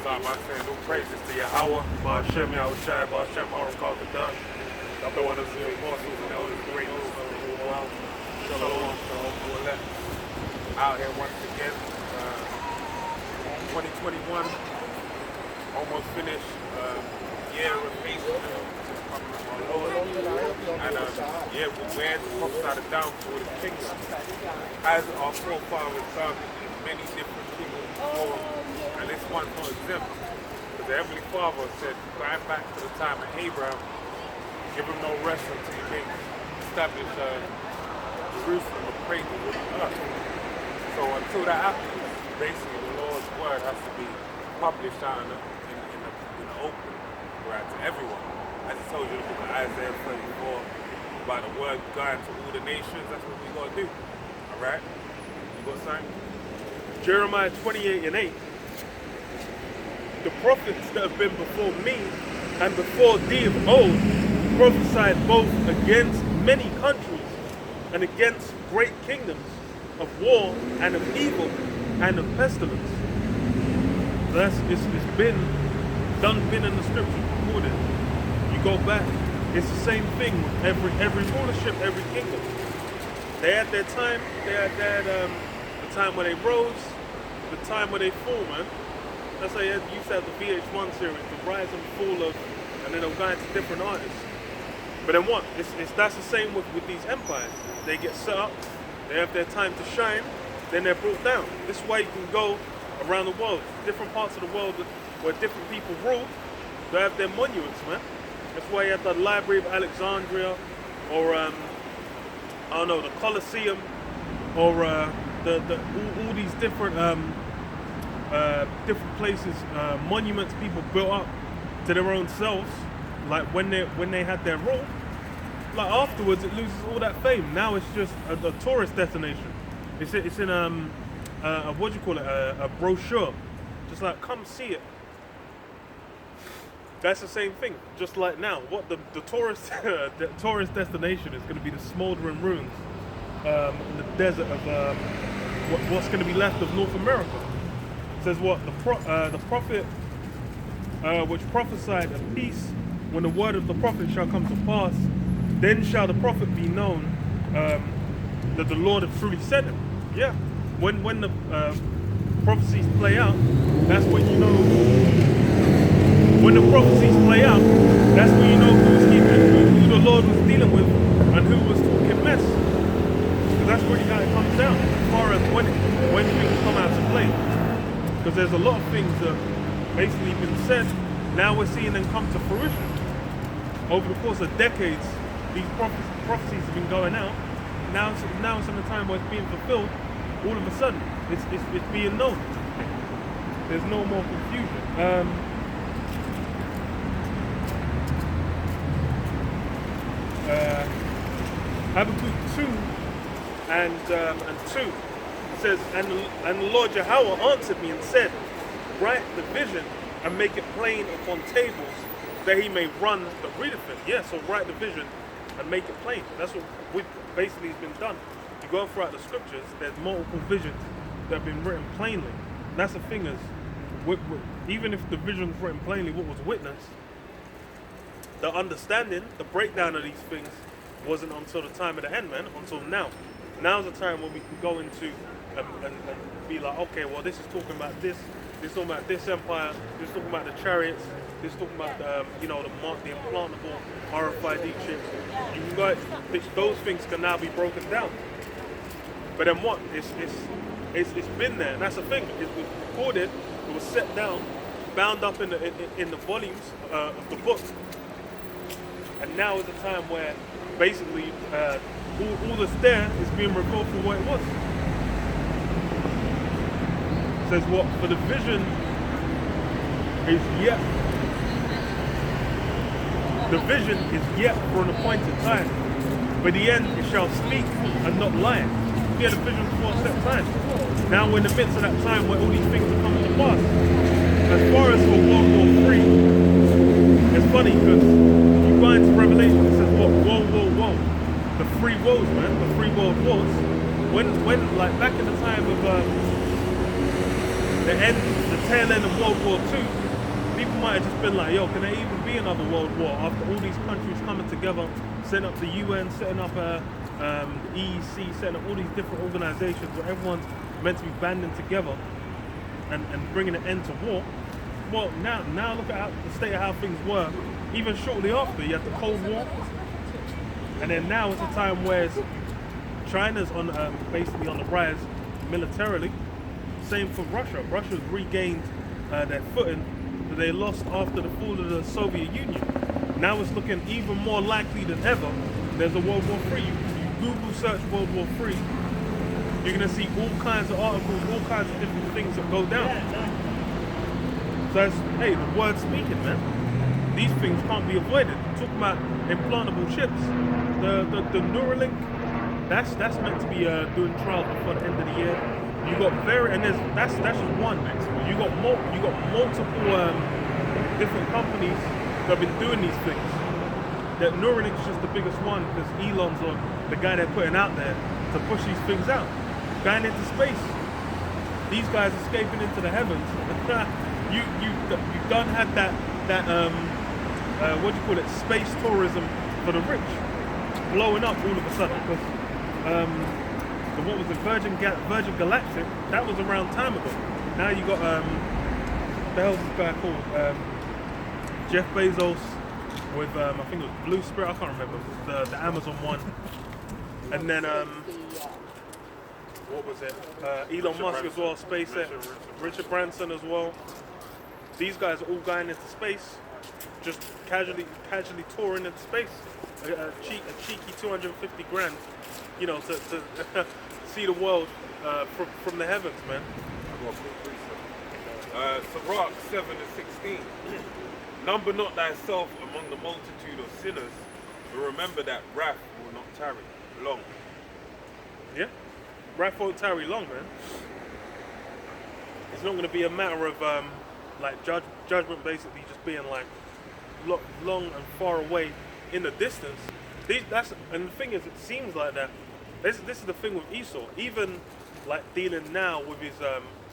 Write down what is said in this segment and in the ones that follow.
start by saying no praises to Yahweh, Ba'Shem Yahushai, Ba'Shem Harakal Kadash, the one of the apostles and elders, great news of the whole world. Shalom, shalom, shalom. Out here once again, 2021, almost finished, year of faithfulness, coming from our Lord. And yeah, we're to prophesy the downfall of the kingdom. As our forefathers done in many different kingdoms before, and this one's not exempt. Because the Heavenly Father said, going back to the time of Abraham, give him no rest until he makes establish Jerusalem a praise with the earth. So until that happens, basically the Lord's word has to be published out in the open, right, to everyone. As he told you in the book of Isaiah 34, about the word going to all the nations, that's what we got to do. Alright? You got something? Jeremiah 28:8. The prophets that have been before me and before thee of old prophesied both against many countries and against great kingdoms, of war and of evil and of pestilence. It's been in the scripture recorded. You go back, it's the same thing with every rulership, every kingdom. They had their time, they had the time where they rose, the time where they fall, man. That's how you used to have the VH1 series, the rise and fall of, and then they'll go into different artists. But then what? That's the same with these empires. They get set up, they have their time to shine, then they're brought down. This is why you can go around the world, different parts of the world where different people rule, they have their monuments, man. That's why you have the Library of Alexandria, or I don't know, the Colosseum, or all these different places, monuments people built up to their own selves, like when they had their rule. Like afterwards, it loses all that fame. Now it's just a tourist destination. It's in what do you call it? A brochure. Just like, come see it. That's the same thing. Just like now, what the tourist the tourist destination is going to be the smoldering ruins in the desert of what's going to be left of North America. It says what the prophet which prophesied of peace, when the word of the prophet shall come to pass, then shall the prophet be known that the Lord have truly sent him. Yeah, when the prophecies play out, that's when you know. When the prophecies play out, that's when you know who the Lord was dealing with and who was talking mess. Because that's really how it comes down, as far as when things come out to play. Because there's a lot of things that basically been said, now we're seeing them come to fruition. Over the course of decades, these prophecies have been going out. Now it's in the time where it's being fulfilled. All of a sudden, it's being known. There's no more confusion. Habakkuk 2 and 2 it says, and the Lord Yahweh answered me and said, write the vision and make it plain upon tables, that he may run that readeth it. Yeah, so write the vision and make it plain. That's what basically has been done. You go throughout the scriptures, there's multiple visions that have been written plainly. And that's the thing is, even if the vision was written plainly, what was witnessed, the understanding, the breakdown of these things wasn't until the time of the end, man, until now. Now's the time when we can go into and be like, okay, well, this is talking about this is talking about this empire, this is talking about the chariots, this is talking about the implantable RFID chips. You can go, those things can now be broken down. But then what? It's been there, and that's the thing. It was recorded, it was set down, bound up in the volumes of the book. And now is the time where basically all that's there is being revealed for what it was. It says what? For the vision is yet. The vision is yet for an appointed time. But the end it shall speak and not lie. Yeah, the vision for a set time. Now we're in the midst of that time where all these things are coming to pass. As far as for World War III, it's funny because you go into Revelation, it says what? Woe, woe, woe. The three woes, man. The 3 world wars. When like back in the time of the tail end of World War II, people might have just been like, yo, can there even be another world war after all these countries coming together, setting up the UN, setting up the EEC, setting up all these different organizations where everyone's meant to be banding together and bringing an end to war. Well, now look at the state of how things were. Even shortly after, you had the Cold War, and then now it's a time where China's on basically on the rise militarily. Same for Russia. Russia's regained their footing that they lost after the fall of the Soviet Union. Now it's looking even more likely than ever there's a World War III. You Google search World War III, you're going to see all kinds of articles, all kinds of different things that go down. So it's, hey, the word's speaking, man. These things can't be avoided. Talking about implantable chips. The Neuralink, that's meant to be doing trials before the end of the year. You got that's just one. You got multiple different companies that have been doing these things. That Neuralink is just the biggest one because Elon's the guy they're putting out there to push these things out. Going into space. These guys escaping into the heavens. you done had that what do you call it? Space tourism for the rich blowing up all of a sudden because what was it, Virgin Galactic, that was around time ago. Now you got what the hell's this guy called? Jeff Bezos with I think it was Blue Spirit, I can't remember, the Amazon one. And then what was it? Elon Musk as well, SpaceX, Richard Branson as well. These guys are all going into space, just casually touring into space. A cheeky 250 grand, you know, to see the world from the heavens, man. Sirach 7:16. Number not thyself among the multitude of sinners, but remember that wrath will not tarry long. Yeah, wrath won't tarry long, man. It's not going to be a matter of like judgment basically just being like long and far away in the distance. And the thing is, it seems like that. This is the thing with Esau. Even like dealing now with his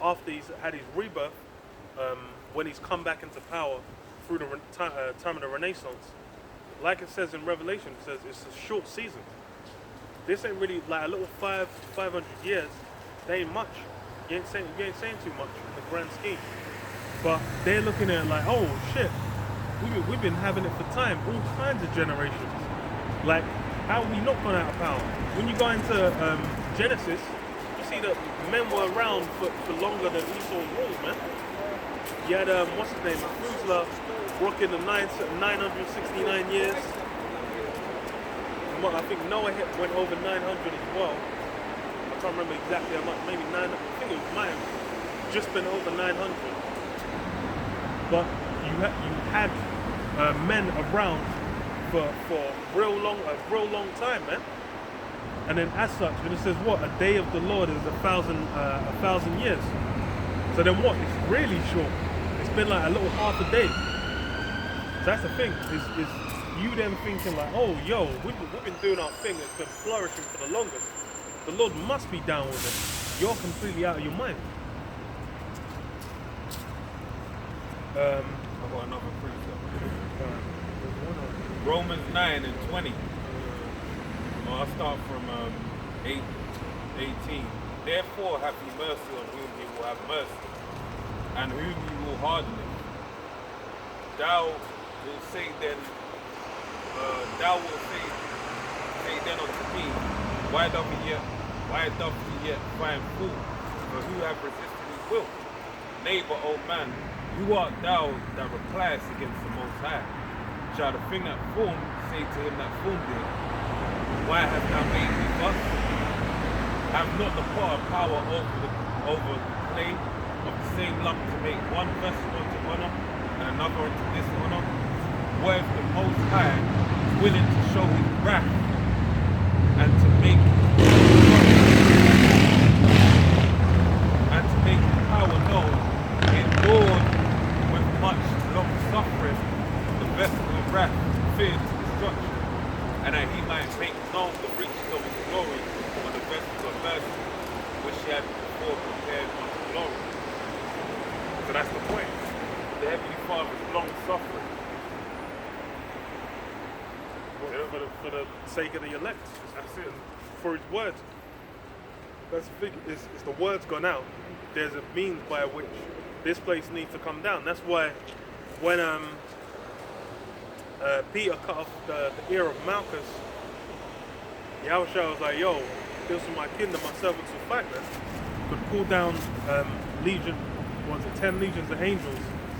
after he's had his rebirth, when he's come back into power through the time of the Renaissance. Like it says in Revelation, it says it's a short season. This ain't really like a little 500 years. They ain't much. You ain't saying too much in the grand scheme. But they're looking at it like, oh shit, we've been having it for time, all kinds of generations. Like, how are we not gone out of power? When you go into Genesis, you see that men were around for longer than Esau's rule, man. You had, what's his name, Methuselah, rocking the 969 years. I think Noah went over 900 as well. I can't remember exactly how much, maybe 900, I think it might have just been over 900. But you had men around for a real long time, man. And then as such, when it says what, a day of the Lord is 1,000 years. So then what? It's really short. It's been like a little half a day. So that's the thing. Is you then thinking like, oh, yo, we've been doing our thing. It's been flourishing for the longest. The Lord must be down with it. You're completely out of your mind. I've got another proof. Romans 9:20. I'll start from 18. Therefore have ye mercy on whom ye will have mercy, and whom ye will harden it. Thou will say then, then unto me, why doth he yet find fault? For who have resisted his will? Neighbor, O man, who art thou that repliest against the Most High? Shall the thing that formed say to him that formed it, why hast thou made me thus? Have not the potter power over the clay of the same lump to make one vessel unto honor and another unto dishonor? What if the Most High is willing to show his wrath and to make his power known, endured with much long suffering the vessel of wrath feared to destruction, and that he might make known the riches of his glory on the vessels of mercy, which he had before prepared unto glory. that's the point. The Heavenly Father is long suffering. For the sake of the elect. That's it. For his word. That's the thing. It's the word's gone out. There's a means by which this place needs to come down. That's why when Peter cut off the ear of Malchus, Yahushua was like, yo, this is my kingdom, my servants will fight, man. Could pull down legion, 10 legions of angels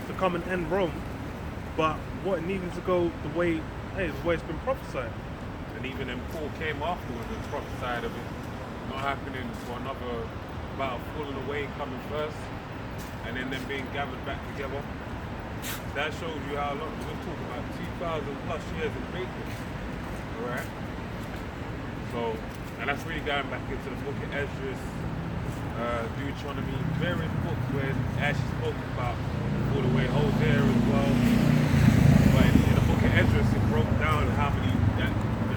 to come and end Rome. But what, it needed to go the way it's been prophesied. And even then Paul came afterwards and prophesied of it not happening for another, about falling away coming first, and then them being gathered back together. That shows you how long, we're talking about 2,000 plus years in making. Alright? So, and that's really going back into the book of Esdras, Deuteronomy, various books where it actually spoke about all the way Hosea as well. But in the book of Esdras, it broke down how many, the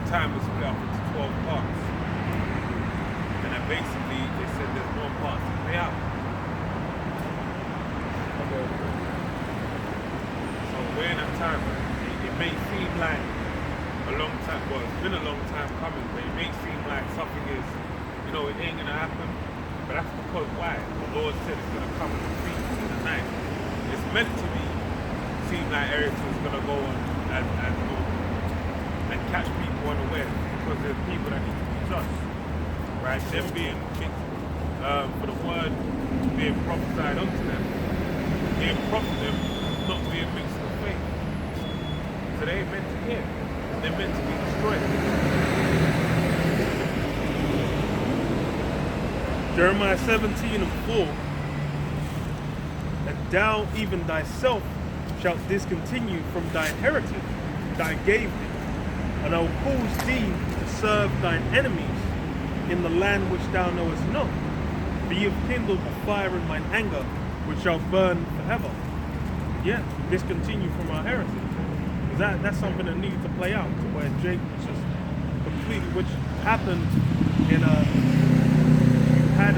time was split up into 12 parts. And then basically they said there's more parts to play out. So we're in that time, it may seem like a long time, well, it's been a long time coming, but it may seem like something is, it ain't gonna happen. But that's because why? The Lord said it's gonna come in the thief in the night. It's meant to be, seem like everything's gonna go on as normal and catch people unaware, because there's people that need to be judged, right? Them being for the word being prophesied unto them, being prophet, not being mixed with faith. So they ain't meant to hear. They're meant to be destroyed. Jeremiah 17:4. And thou even thyself shalt discontinue from thine heritage that I gave thee, and I will cause thee to serve thine enemies in the land which thou knowest not. For ye have kindled a fire in mine anger, which shall burn forever. Yeah, discontinue from our heritage. That's something that needed to play out, to where Jake was just completely, which happened in you had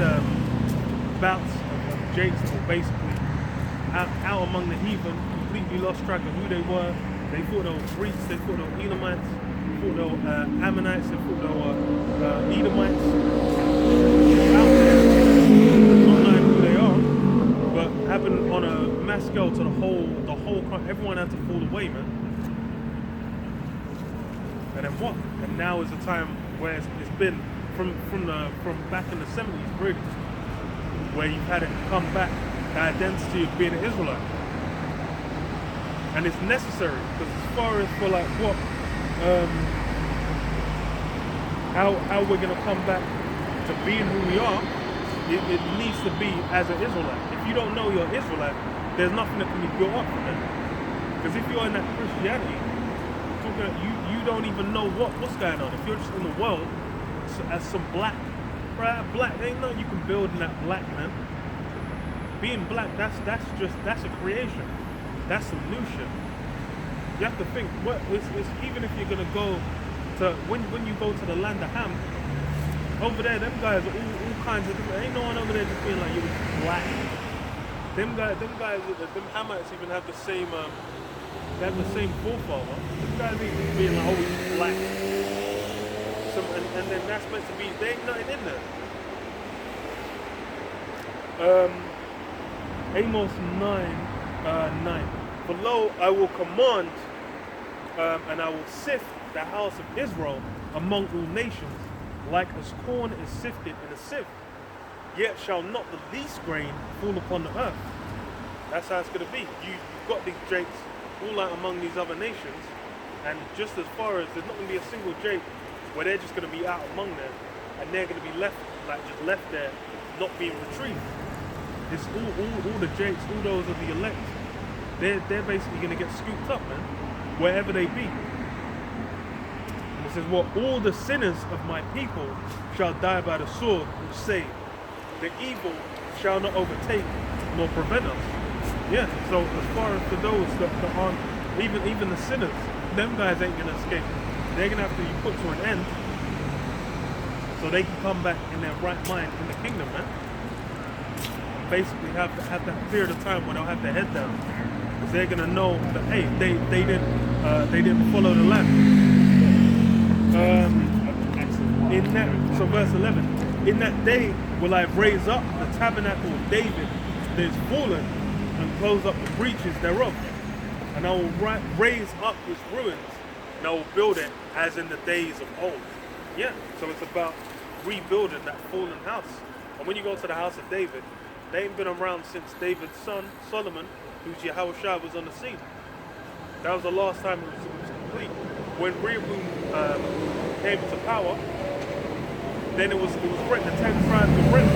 bouts of Jakes that were basically out among the heathen, completely lost track of who they were. They thought they were Greeks, they thought they were Elamites, they thought they were Ammonites, they thought they were Edomites. Out there, not knowing who they are, but having on a mass scale to the whole, everyone had to fall away, man. And then what? And now is the time where it's been from back in the 70s, really, where you've had it come back, the identity of being an Israelite. And it's necessary, because as far as for like what, how we're gonna come back to being who we are, it needs to be as an Israelite. If you don't know you're Israelite, there's nothing that can be built up from that. Because if you're in that Christianity, you don't even know what's going on. If you're just in the world as some black, there ain't nothing you can build in that black, man. Being black, that's a creation. That's some new shit. You have to think, even if you're gonna go to when you go to the land of Ham, over there, them guys are all kinds of different. Ain't no one over there just being like, you're black. Them guys, them Hamites even have the same. They have the same forefather. Them guys even being like, oh, he's black. And then that's meant to be. There ain't nothing in there. Amos 9:9. For lo, I will command, and I will sift the house of Israel among all nations, like as corn is sifted in a sieve. Yet shall not the least grain fall upon the earth. That's how it's going to be. You've got these jakes all out among these other nations, and just as far as there's not going to be a single jake where they're just going to be out among them, and they're going to be left there, not being retrieved. It's all the jakes, all those of the elect. They're basically going to get scooped up, man, wherever they be. And it says, "Well, all the sinners of my people shall die by the sword, which say, the evil shall not overtake nor prevent us." Yeah. So as far as for those that aren't, even the sinners, them guys ain't going to escape. They're going to have to be put to an end, so they can come back in their right mind in the kingdom, man. basically have that period of time when they'll have their head down, because they're gonna know that hey, they didn't follow the lamb. In that, so verse 11, in that day will I raise up the tabernacle of David that is fallen, and close up the breaches thereof, and I will raise up its ruins, and I will build it as in the days of old. Yeah, so it's about rebuilding that fallen house. And when you go to the house of David, they ain't been around since David's son Solomon, who's Yahushua, was on the scene. That was the last time it was complete. When Rehoboam came to power, then it was written the 10 tribes of written.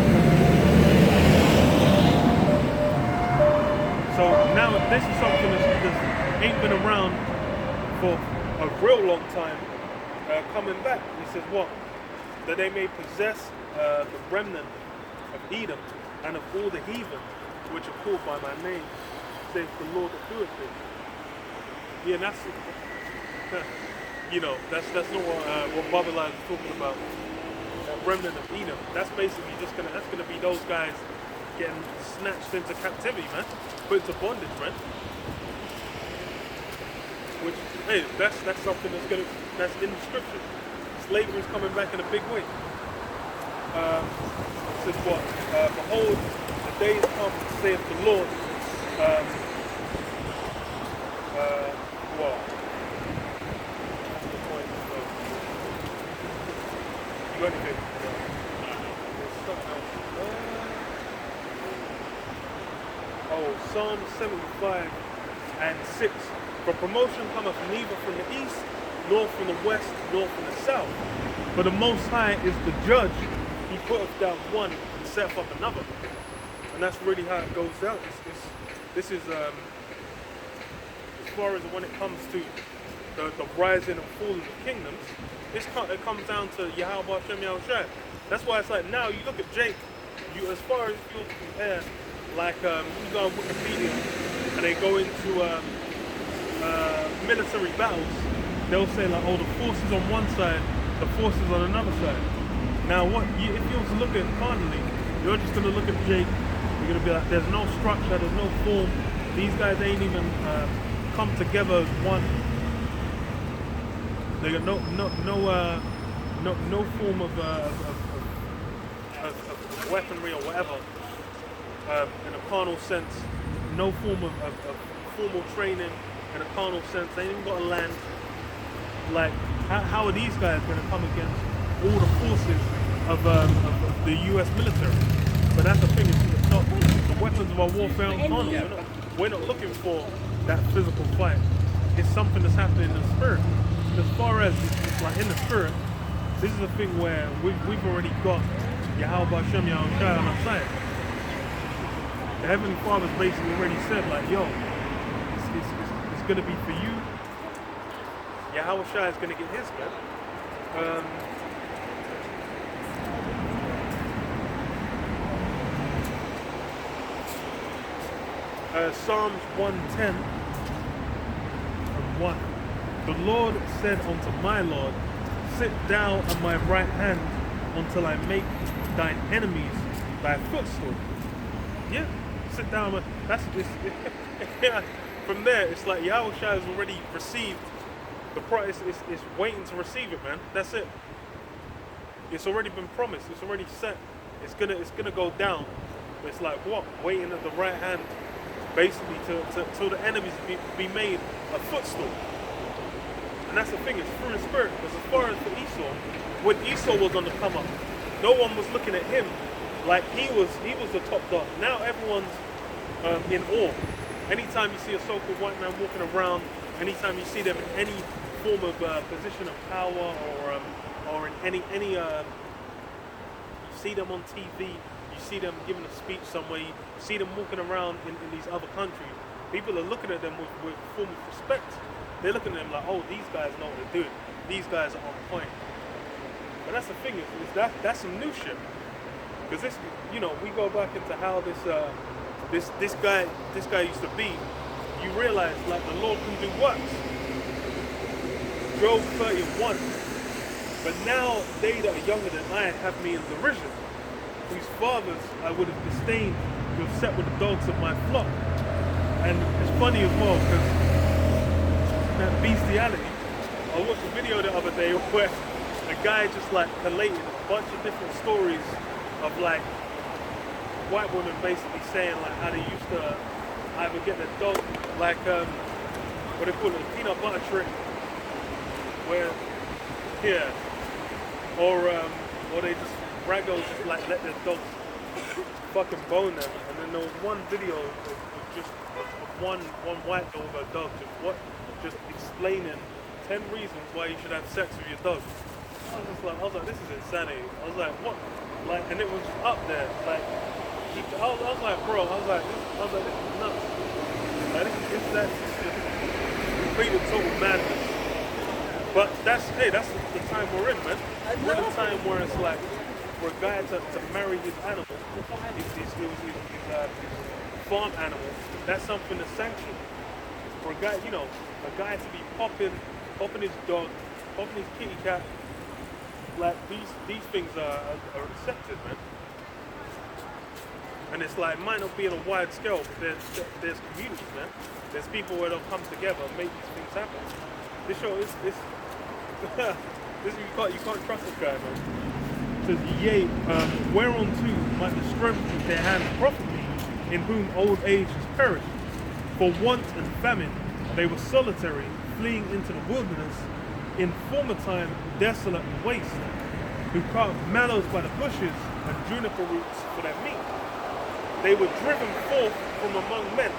So now this is something that ain't been around for a real long time, coming back. He says what? That they may possess the remnant of Edom and of all the heathen which are called by my name, saith the Lord that doeth it. Yeah, and that's that's not what Babylon is talking about. Remnant of Edom. That's basically that's gonna be those guys getting snatched into captivity, man, put into bondage, man. Which, hey, that's something that's in the scripture. Slavery is coming back in a big way. It says what? Behold, the days come, saith the Lord. Well, that's the point. You got anything? Psalm 75 and 6. For promotion cometh neither from the east, nor from the west, nor from the south. But the Most High is the judge. He putteth down one and setteth up another. And that's really how it goes down. This is as far as when it comes to the rising and falling of kingdoms, it comes down to Yahweh Hashem Yahushua. That's why it's like now you look at Jake, as far as you compare, like you go on Wikipedia and they go into military battles, they'll say like, oh, the forces on one side, the forces on another side. Now if you was to look at it carnally, you're just going to look at Jake, you're going to be like, there's no structure, there's no form, these guys ain't even come together as one. They got no form of weaponry or whatever, in a carnal sense, no form of formal training in a carnal sense. They ain't even got a land. Like, how are these guys going to come against all the forces of the U.S. military? But that's the thing, it's not, the weapons of our warfare aren't carnal. We're not looking for that physical fight. It's something that's happening in the spirit. And as far as it's like in the spirit, this is a thing where we've already got Yahweh Hashem Yahushua on our side. The Heavenly Father's basically already said, like, yo, it's going to be for you. Yahushua is going to get his man. Psalms 110 and 1. The Lord said unto my Lord, sit thou on my right hand until I make thine enemies thy footstool. Yeah, sit down. Yeah. From there, it's like Yahushua has already received the price. It's waiting to receive it, man. That's it. It's already been promised. It's already set. It's gonna go down. But it's like what? Waiting at the right hand, basically, till the enemies be made a footstool. And that's the thing, it's through the spirit. Because as far as for Esau, when Esau was on the come up, no one was looking at him like he was the top dog. Now everyone's in awe. Anytime you see a so-called white man walking around, anytime you see them in any form of position of power or in any you see them on TV, you see them giving a speech somewhere, you see them walking around in these other countries, people are looking at them with a form of respect. They're looking at them like, oh, these guys know what they're doing. These guys are on point. But that's the thing, is that's some new shit. Because this, we go back into how this guy used to be. You realize, like, the Lord can do works. Job 31. But now they that are younger than I have me in derision, whose fathers I would have disdained you're set with the dogs of my flock. And it's funny as well because that bestiality. I watched a video the other day where a guy just like collated a bunch of different stories of like white women basically saying like how they used to either get their dog like what they call it, a peanut butter trick, where or they just raggos just like let their dogs fucking bone them. And then there was one video of just one white dog or dog just explaining 10 reasons why you should have sex with your dog. I was like, this is insanity. I was like, what? Like, and it was up there. Like, I was like, bro. I was like, this is nuts. Like, that's just complete and total madness. But that's the time we're in, man. We're in a time where it's like, for a guy to marry his animal, his farm animal, that's something that's sanctioned. For a guy, a guy to be popping his dog, popping his kitty cat, like these things are accepted, man. And it's like, it might not be on a wide scale, but there's communities, man. There's people where they'll come together and make these things happen. This show is you can't trust this guy, man. It says, yea, whereunto might the strength of their hands profit me, in whom old age is perished. For want and famine they were solitary, fleeing into the wilderness, in former time desolate and waste, who carved mallows by the bushes and juniper roots for their meat. They were driven forth from among men.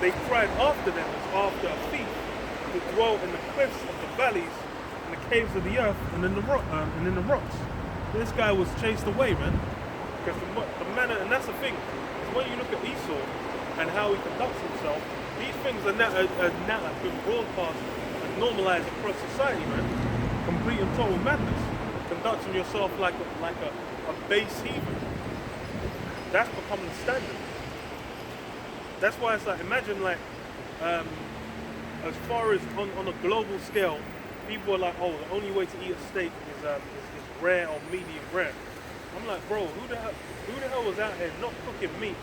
They cried after them as after a thief, to dwell in the cliffs of the valleys, in the caves of the earth, and in the rocks. This guy was chased away, man. Because the manner, and that's the thing, is when you look at Esau and how he conducts himself, these things are now been broadcast and normalized across society, man. Complete and total madness. Conducting yourself like a base heathen. That's become the standard. That's why it's like, imagine like, as far as on a global scale, people are like, oh, the only way to eat a steak is rare or medium rare. I'm like, bro, who the hell was out here not cooking meat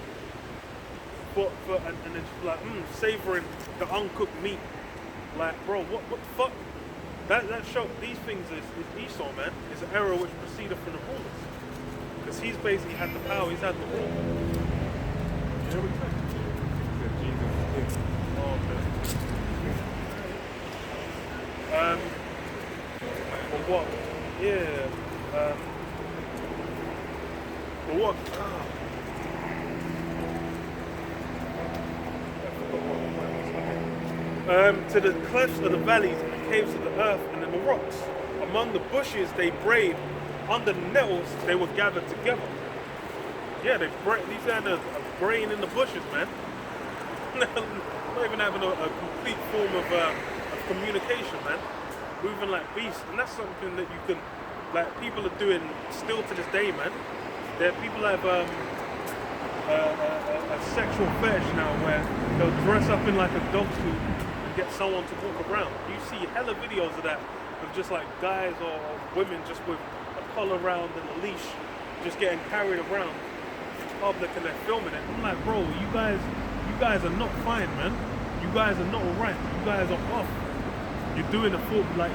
and then just like savoring the uncooked meat? Like, bro, what the fuck? That show, these things is Esau, man. It's an error which proceeded from the rulers. Because he's basically had the power, he's had the rule. You know what I'm saying? Oh, man. For what? Yeah. For what? To the clefts of the valleys and the caves of the earth and in the rocks. Among the bushes they brayed, under the nettles they were gathered together. Yeah, these guys are braying in the bushes, man. Not even having a complete form of communication, man. Moving like beasts, and that's something that you can, like, people are doing still to this day, man. People have a sexual fetish now where they'll dress up in like a dog suit and get someone to walk around. You see hella videos of that, of just like guys or women just with a collar around and a leash, just getting carried around in public, and they're filming it. I'm like, bro, you guys are not fine, man. You guys are not alright. You guys are off. You're doing a full, like,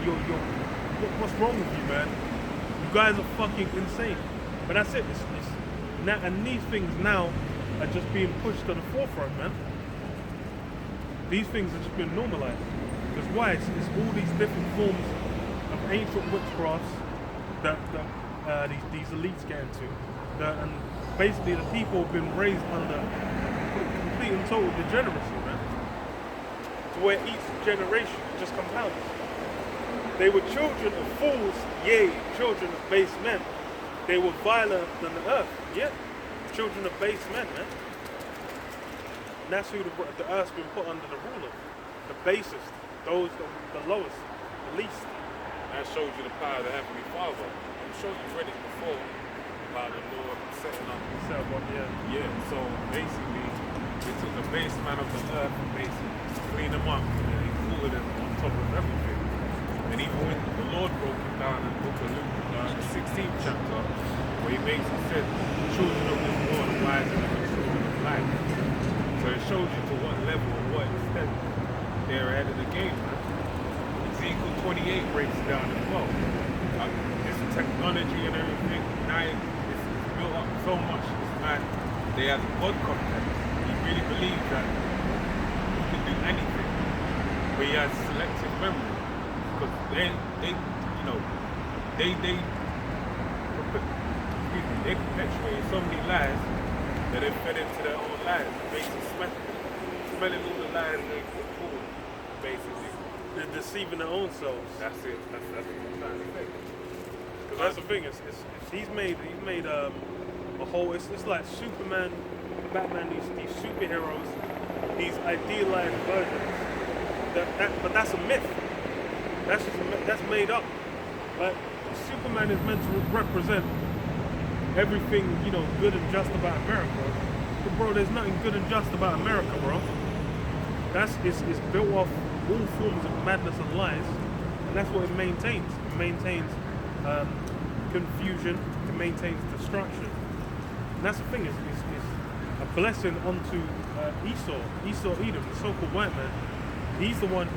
what's wrong with you, man? You guys are fucking insane. But that's it. And these things now are just being pushed to the forefront, man. These things are just being normalized. Because why? It's all these different forms of ancient witchcrafts that these elites get into. And basically the people have been raised under complete and total degeneracy, man. To where each generation just compounds. They were children of fools, yea, children of base men. They were viler than the earth, yeah. Children of base men, man. And that's who the earth's been put under the rule of. The basest, the lowest, the least. That shows you the power of the Heavenly Father. I'm sure you've read it before about the Lord setting up. Yeah, so basically, he took the base man of the earth and basically cleaned him up, and then he put him on top of everything. And even when the Lord broke it down in the book of Luke, the 16th chapter, where he basically said, the children of this world are wiser than the children of life. So it shows you to what level and what extent they're ahead of the game, man. Ezekiel 28 breaks it down as well. This technology and everything, now it's built up so much. This man, they have God complex. He really believes that he can do anything, but he has selective memory because they perpetuate so many lies that they've fed into their own lies, basically smelling all the lies they put forward, basically. They're deceiving their own selves. That's it. That's what I'm trying to say. Because that's the thing. He's made a whole. It's like Superman, Batman. These superheroes, these idealized versions. But that's a myth. That's just that's made up. But Superman is meant to represent everything, good and just about America. But bro, there's nothing good and just about America, bro. It's built off all forms of madness and lies, and that's what it maintains. It maintains confusion. It maintains destruction. And that's the thing. It's a blessing unto Esau, Edom, the so-called white man. He's the one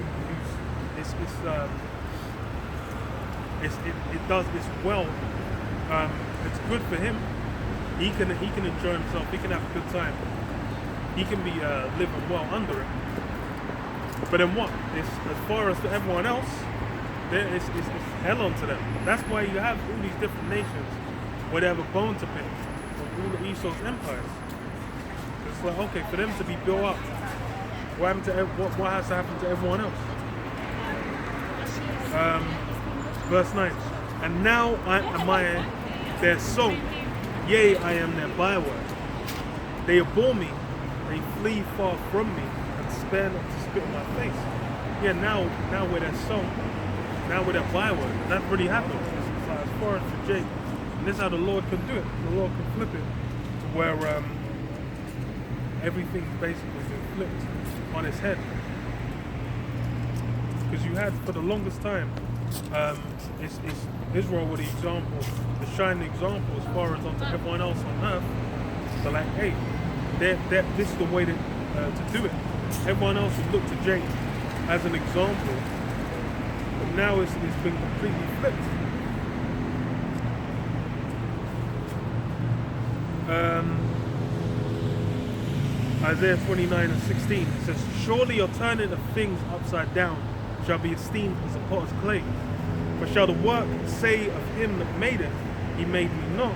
it does this well. It's good for him. He can enjoy himself. He can have a good time. He can be living well under it. But then what? As far as for everyone else, it's hell onto them. That's why you have all these different nations where they have a bone to pick with all of Esau's empires. It's like, okay, for them to be built up, what has to happen to everyone else? Verse 9. And now am I their song, yea, I am their byword. They abhor me, they flee far from me, and spare not to spit in my face. Yeah, now we're their song, now we're their byword. And that really happened. It's like, as far as for Jake, and this is how the Lord can do it. The Lord can flip it to where everything's basically been flipped on its head. Because you had, for the longest time, it's Israel were the example, the shining example as far as onto everyone else on earth. So like, hey, this is the way to do it. Everyone else would look to Jake as an example, but now it's been completely flipped. Isaiah 29:16 says, surely your turning of things upside down shall be esteemed as a potter's clay. But shall the work say of him that made it, he made me not?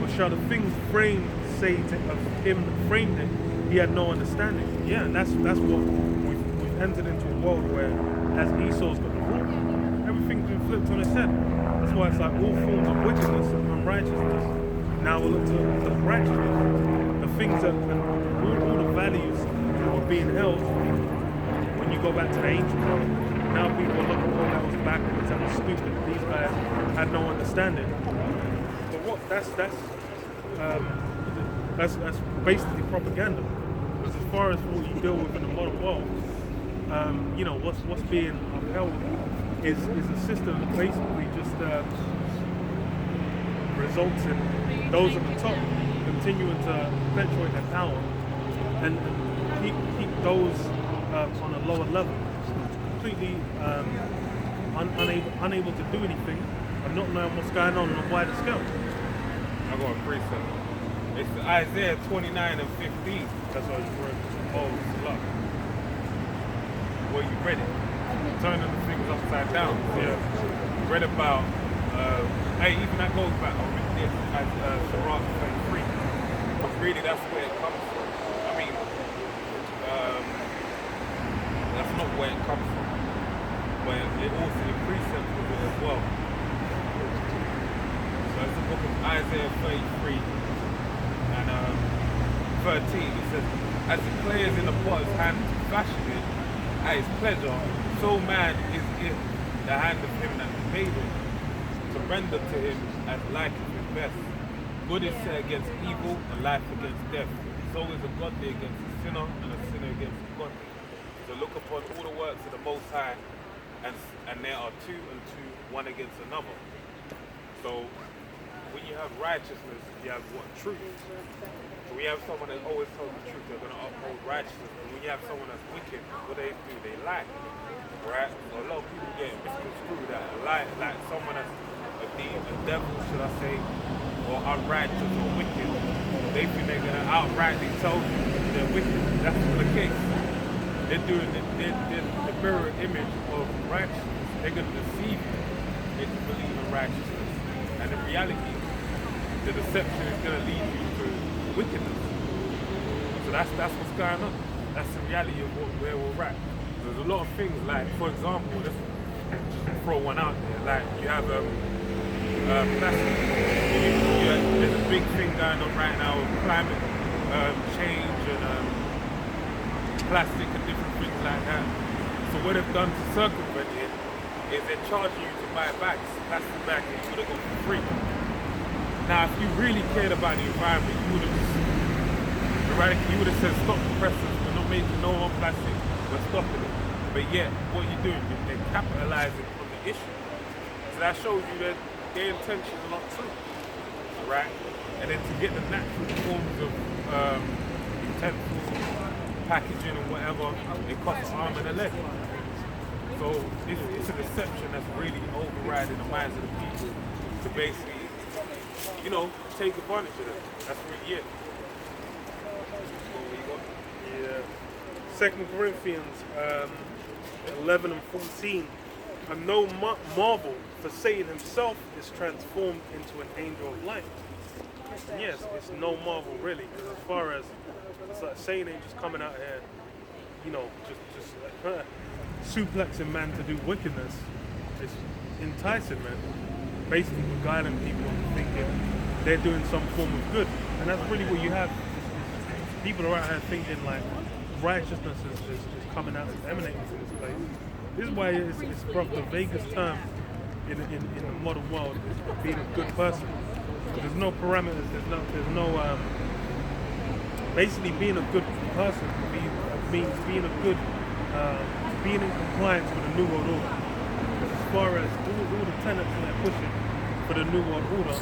Or shall the things framed say of him that framed it, he had no understanding? Yeah, and that's what we've entered into a world where, as Esau's got the rule, everything's been flipped on its head. That's why it's like all forms of wickedness and unrighteousness now will look to righteousness. The things that, all the values that were being held when you go back to the ancient world. Now people are looking, oh, that was backwards, that was stupid, these guys had no understanding. But what? That's basically propaganda. Because as far as what you deal with in the modern world, what's being upheld is a system that basically just results in those at the top continuing to perpetuate their power and keep those on a lower level. Completely unable to do anything and not knowing what's going on a wider scale. I'm going to precept. It's Isaiah 29:15. That's what I just read. Oh, it's a lot. Well, you read it. Turning the things upside down. So Yeah. you read about, even that goes back, I read this as Sirach 23. Because really that's where it comes from. I mean, that's not where it comes from. But it also in precepts with it as well. So it's the book of Isaiah 33 and 13. It says, as the clay is in the potter's hand to fashion it at his pleasure, so man is in the hand of him that made him, to render to him as liketh his best. Good is set against evil and life against death. So is a godly against a sinner and a sinner against a godly. So look upon all the works of the Most High, and there are two and two, one against another. So when you have righteousness, you have what? Truth. So we have someone that always tells the truth, they're going to uphold righteousness. And when you have someone that's wicked, what they do, they lie. Right? So a lot of people get misconstrued that a lie, like someone that's a devil, should I say, or unrighteous or wicked, they think they're going to outrightly tell you they're wicked. That's not the case. They're doing the mirror image of righteousness. They're going to deceive you into believing in righteousness. And in reality, the deception is going to lead you to wickedness. So that's what's going on. That's the reality of where we're at. There's a lot of things, like, for example, let's just throw one out there. Like, you have plastic. There's a big thing going on right now with climate change and plastic and different things like that. So what they've done to circumvent it is they're charging you to buy bags, plastic bags that you would have got for free. Now, if you really cared about the environment, you would have said stop the presses, we're not making no more plastic, we're stopping it. But yet, what you're doing, they're capitalizing on the issue. So that shows you that their intentions are not true, right? And then to get the natural forms of utensils, packaging and whatever, it costs an arm and a leg. So it's a deception that's really overriding the minds of the people to basically, take advantage of it. That's really it. Yeah. 2 Corinthians 11 and 14. And no marvel, for Satan himself is transformed into an angel of light. And yes, it's no marvel really, because as far as it's like Satan ain't just coming out here, just suplexing man to do wickedness. It's enticing man, basically beguiling people into thinking they're doing some form of good, and that's really what you have. People are out here thinking like righteousness is coming out, emanating from this place. This is why it's probably the vaguest term in the modern world is being a good person. There's no parameters. There's no basically being a good person means being a good being in compliance with the New World Order. As far as all the tenets that they're pushing for the New World Order,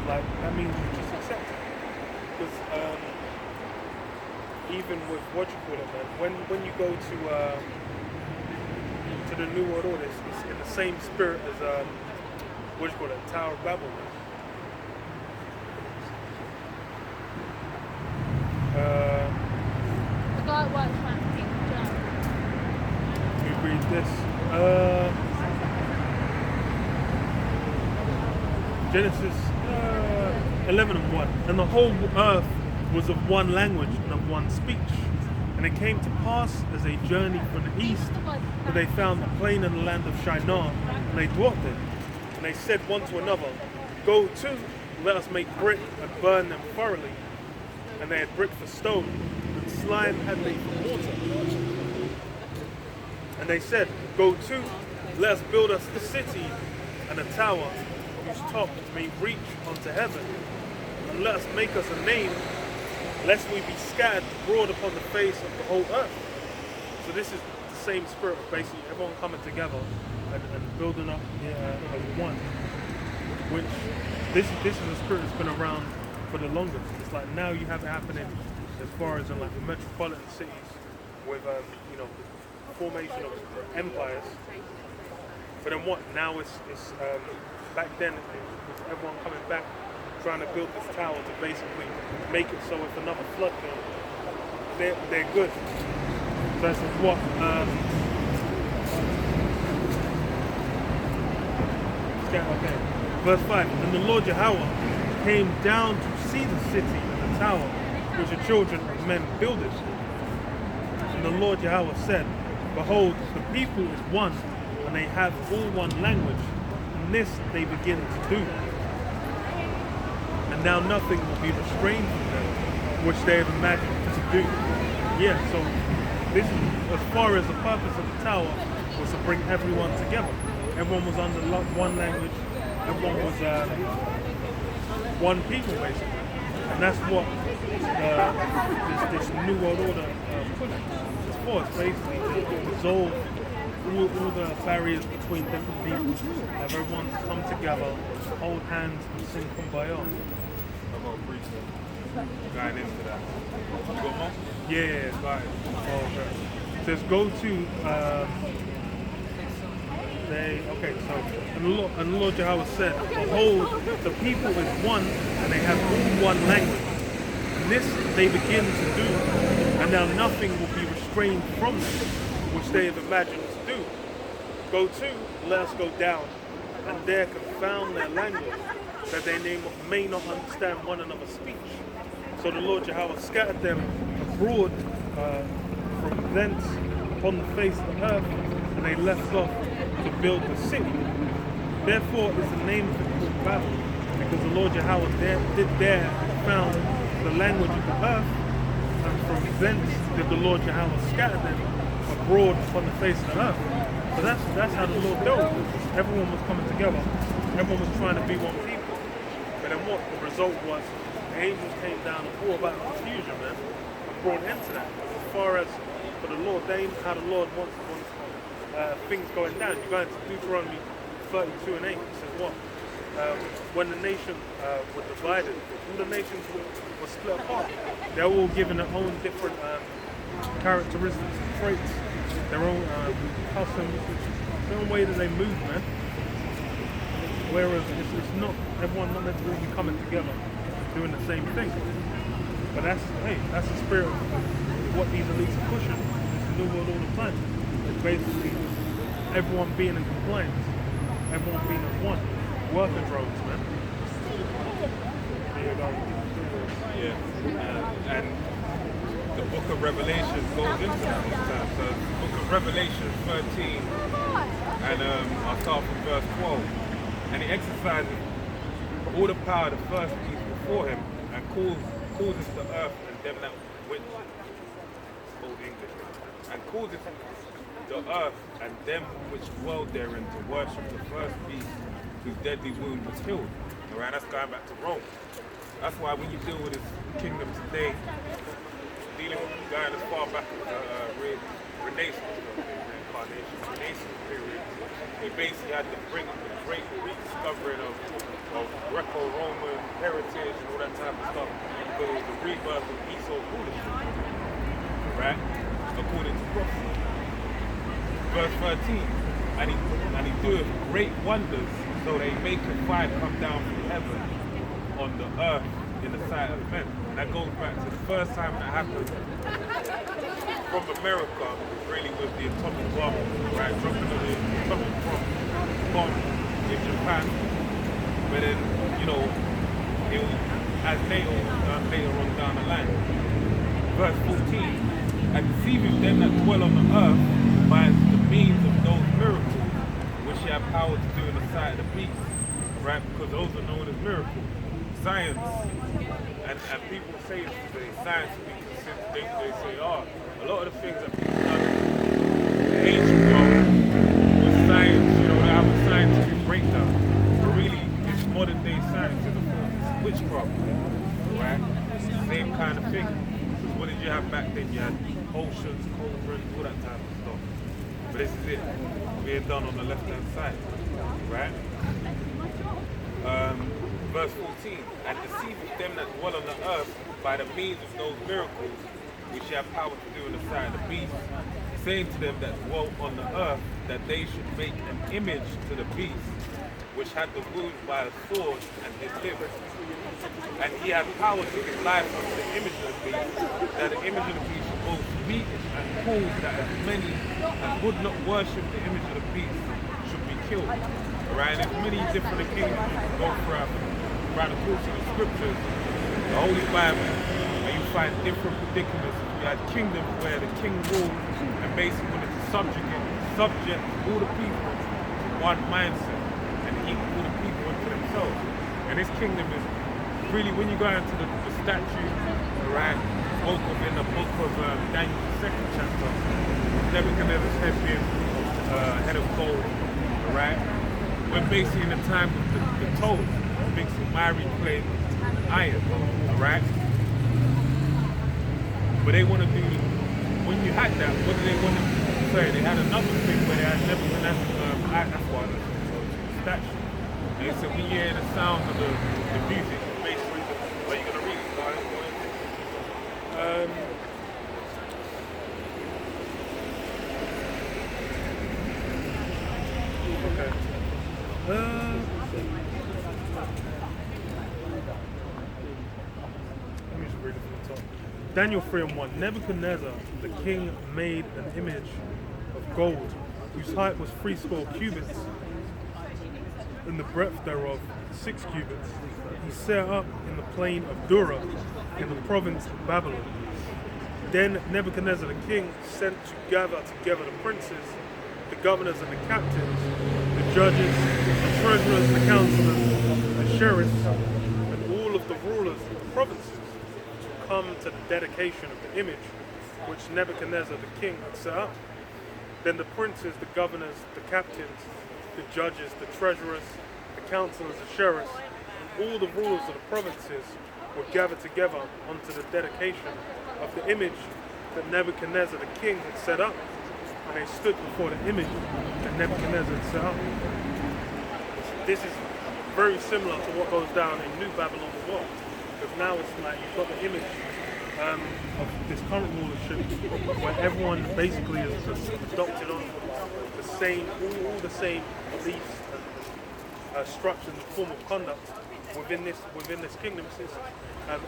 like that means you just accept it. Because even with what you call it, man, when you go to the New World Order, it's in the same spirit as what you call it, Tower of Babel. The guy works for King Joe. Let me read this. Genesis 11 and 1. And the whole earth was of one language and of one speech. And it came to pass as they journeyed from the east that they found a plain in the land of Shinar, and they dwelt there. And they said one to another, go to, let us make brick and burn them thoroughly. And they had brick for stone, and slime had they for mortar. And they said, go to, let us build us a city and a tower, whose top may reach unto heaven. And let us make us a name, lest we be scattered abroad upon the face of the whole earth. So this is the same spirit of basically everyone coming together and building up as one. Which this is a spirit that's been around for the longest. It's like now you have it happening as far as in like the metropolitan cities with the formation of empires. But then what? Now it's back then it was everyone coming back trying to build this tower to basically make it so if another flood comes, they're good. So this is what okay. Verse 5. And the Lord Yahweh came down to see the city and the tower which the children of men builded. And the Lord Yahweh said, behold, the people is one, and they have all one language, and this they begin to do. And now nothing will be restrained from them, which they have imagined to do. Yeah, so this is as far as the purpose of the tower was to bring everyone together. Everyone was under one language, everyone was one people basically. And that's what this New World Order pushes. It's for, it's basically to dissolve all the barriers between different people. Have everyone come together, hold hands, and sing Kumbaya. I've got a brief going into that. You got more? Yeah, right. Oh, okay. Says go to and the Lord Jehovah said, behold, the people is one, and they have all one language. And this they begin to do, and now nothing will be restrained from them, which they have imagined to do. Go to, let us go down, and there confound their language, that they may not understand one another's speech. So the Lord Jehovah scattered them abroad from thence upon the face of the earth, and they left off to build the city. Therefore is the name of it called Babel, because the Lord Jehovah did there found the language of the earth, and from thence did the Lord Jehovah scatter them abroad upon the face of the earth. So that's how the Lord dealt with it. Everyone was coming together. Everyone was trying to be one people. But then what the result was, the angels came down and brought about confusion, man, and brought end to that. As far as for the Lord, they ain't how the Lord wants things going down. You go into Deuteronomy 32 and 8, it says what? When the nation were divided, all the nations were split apart. They're all given their own different characteristics and traits, their own customs, their own way that they move, man. Whereas it's not, everyone not meant to all be coming together doing the same thing. But that's the spirit of what these elites are pushing. It's the new world all the time. It's basically everyone being in compliance, everyone being as one. Worker drones, man. Yeah. And the book of Revelation goes into that all the time. So the book of Revelation 13, and I'll start from verse 12. And he exercises all the power of the first beast before him, and causes the earth and them that which old English, and causes the earth and them which dwell therein to worship the first beast whose deadly wound was healed. Alright, that's going back to Rome. That's why when you deal with this kingdom today, dealing with going as far back as the Renaissance period, they basically had to bring the great rediscovering of Greco-Roman heritage and all that type of stuff, because it was the rebirth of Esau rulership, right? According to prophecy. Verse 13, and he doeth great wonders, so they make a fire come down from heaven on the earth in the sight of men. And that goes back to the first time that happened from America, really with the atomic bomb, right? Dropping the atomic bomb in Japan. But then, it was as NATO later on down the line. Verse 14, and deceiving them that dwell on the earth by the means of those miracles which you have power to do in the sight of the beast, right? Because those are known as miracles. Science, and people say today, science will be considered, they say, a lot of the things that people done in the ancient world was science, they have a scientific breakdown. But really, it's modern day science in the form of witchcraft, right? Same kind of thing. Because what did you have back then? You had oceans, cauldrons, all that type of stuff. But this is it, being done on the left-hand side, right? Verse 14, and deceiveth them that dwell on the earth by the means of those miracles which ye have power to do in the sight of the beast, saying to them that dwell on the earth that they should make an image to the beast which had the wound by a sword and his liver. And he had power to give life unto the image of the beast, that the image of the beast should both speak and cause that as many as would not worship the image of the beast should be killed. Right? And there's many different occasions you can go throughout the course of the scriptures, the Holy Bible, and you find different predicaments. You had kingdoms where the king ruled and basically wanted to subject all the people to one mindset and he all the people into themselves. And this kingdom is really, when you go into the statue, right, spoke of in the book of Daniel, the 2nd chapter, Nebuchadnezzar's head being head of gold, right? We're basically in the time of the toad, big miry clay iron, right? But they want to do, when you had that, what do they want to sorry, they had another thing where they had Nebuchadnezzar's that's why I listened to the statue. And they said we hear the sound of the music, basically. Are you gonna read it, guys? Okay. Let me just read it from the top. Daniel 3:1. Nebuchadnezzar, the king, made an image of gold, whose height was 80 cubits, and the breadth thereof 6 cubits. He set up in the plain of Dura, in the province of Babylon. Then Nebuchadnezzar the king sent to gather together the princes, the governors and the captains, the judges, the treasurers, the counselors, the sheriffs, and all of the rulers of the provinces to come to the dedication of the image which Nebuchadnezzar the king had set up. Then the princes, the governors, the captains, the judges, the treasurers, the counselors, the sheriffs, and all the rulers of the provinces were gathered together unto the dedication of the image that Nebuchadnezzar the king had set up. And they stood before the image that Nebuchadnezzar had set up. This is very similar to what goes down in New Babylon as well. Because now it's like you've got the image of this current rulership where everyone basically is just adopted on the same, all the same beliefs and structures and form of conduct within this kingdom system.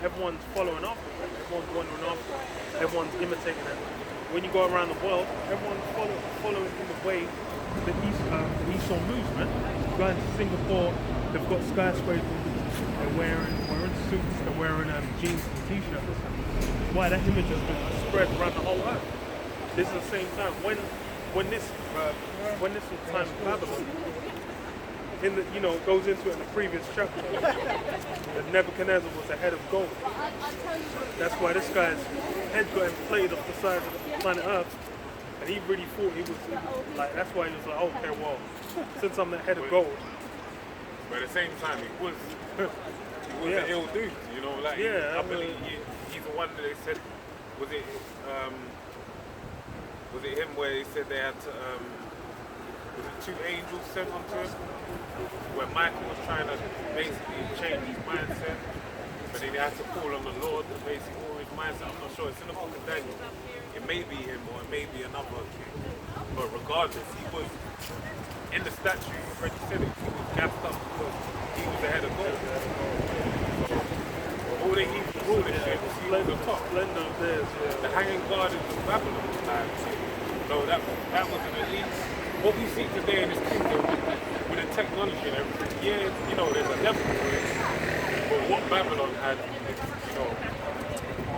Everyone's following after them, everyone's wandering after them, everyone's imitating them. When you go around the world, everyone's following in the way the Esau moves, man. Going to Singapore, they've got skyscrapers, they're wearing suits, they're wearing jeans and t-shirts. That's why that image has been spread around the whole earth. This is the same time when this was the time of Babylon. It goes into it in the previous chapter. That Nebuchadnezzar was the head of gold. That's why this guy's head got inflated off the size of the planet Earth, and he really thought he was like. That's why he was like, okay, well, since I'm the head of gold. But at the same time, he was an ill dude, I believe he's the one that they said was it him where they said they had to was it 2 angels sent onto him? Where Michael was trying to basically change his mindset, but then he had to call on the Lord to basically alter his mindset. I'm not sure, it's in the book of Daniel. It may be him or it may be another king. But regardless, he was in the statue, you already said it, he was gassed up because he was the head of gold. So, all they need to rule this shit was he was the top. The hanging gardens of Babylon. So that was an elite. What we see today in this kingdom with the technology and everything, there's a level to it. But what Babylon had,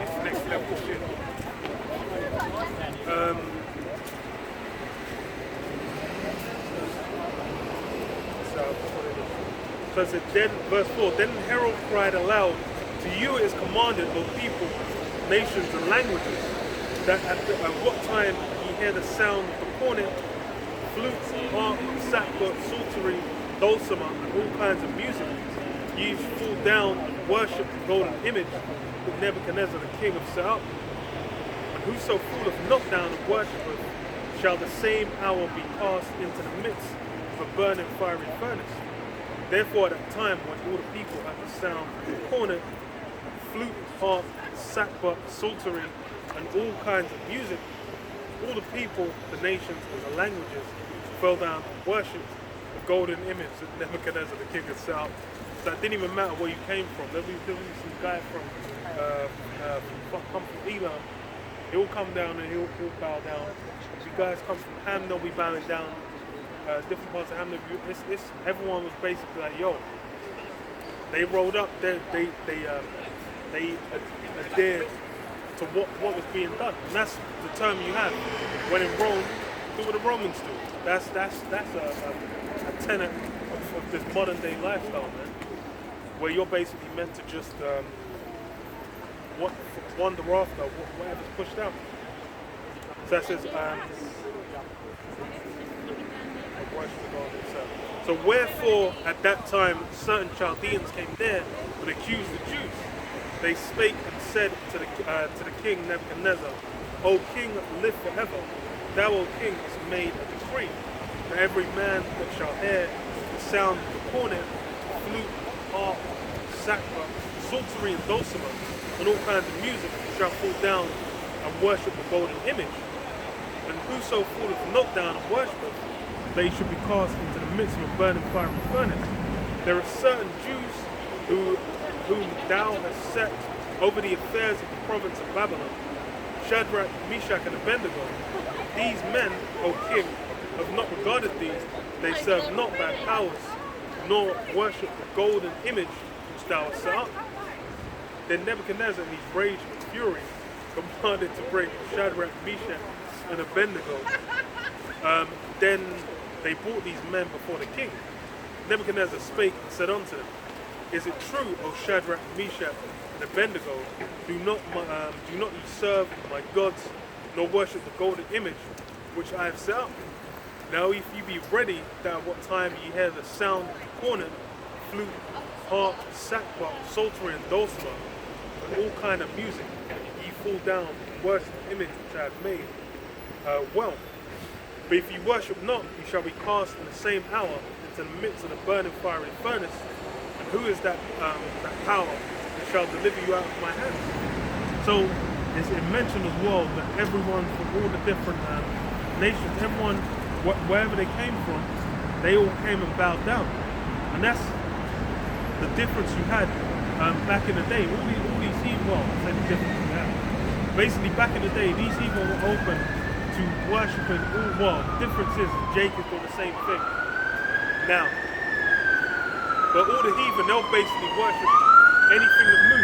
it's next level shit. So it said, then, verse 4, then Herod cried aloud, to you it is commanded, O people, nations and languages, that at what time ye hear the sound of the cornet, flutes, harp, sackbut, psaltery, dulcimer, and all kinds of music, ye fall down and worship the golden image that Nebuchadnezzar the king hath set up. And whoso falleth not down and worshipeth, shall the same hour be cast into the midst of a burning fiery furnace. Therefore at that time when all the people heard the sound of the cornet, flute, harp, sackbut, psaltery, and all kinds of music, all the people, the nations, and the languages fell down and worshipped the golden image that Nebuchadnezzar the king had set up. So it didn't even matter where you came from. There'll be some guy from Elam. He'll come down and he'll bow down. If you guys come from Ham, they'll be bowing down. Different parts of Ham, everyone was basically like, yo. They rolled up. They adhered to what was being done, and that's the term you have. When in Rome, do what the Romans do. That's a tenet of this modern day lifestyle, man. Where you're basically meant to just wander after whatever's pushed out. So that says, so wherefore at that time certain Chaldeans came there and accused the Jews. They spake and said to the king Nebuchadnezzar, O king, live forever. thou, O king, hast made a decree that every man that shall hear the sound of the cornet, flute, harp, sackbut, psaltery, and dulcimer, and all kinds of music, shall fall down and worship the golden image. And whoso falleth not down and worshipeth, they should be cast into the midst of a burning fiery furnace. There are certain Jews whom thou hast set over the affairs of the province of Babylon, Shadrach, Meshach, and Abednego. These men, O king, have not regarded these. They serve not thy powers, nor worship the golden image which thou hast set up. Then Nebuchadnezzar, in his rage and fury, commanded to bring Shadrach, Meshach, and Abednego. Then they brought these men before the king. Nebuchadnezzar spake and said unto them, Is it true, O Shadrach, Meshach, and Abednego, do not ye serve my gods, nor worship the golden image which I have set up? Now if ye be ready, that at what time ye hear the sound of the cornet, flute, harp, sackbut, psaltery, and dulcimer, and all kind of music, ye fall down and worship the image which I have made. Well, but if ye worship not, ye shall be cast in the same hour into the midst of the burning fiery furnace. And who is that power that shall deliver you out of my hand? So it mentioned as well that everyone from all the different nations, everyone wherever they came from, they all came and bowed down. And that's the difference you had back in the day. All these heathen, well, I say the difference you had. Basically, back in the day, these heathen were open to worshiping all. Well, the difference is Jacob doing the same thing now. But all the heathen, they'll basically worship anything that moves.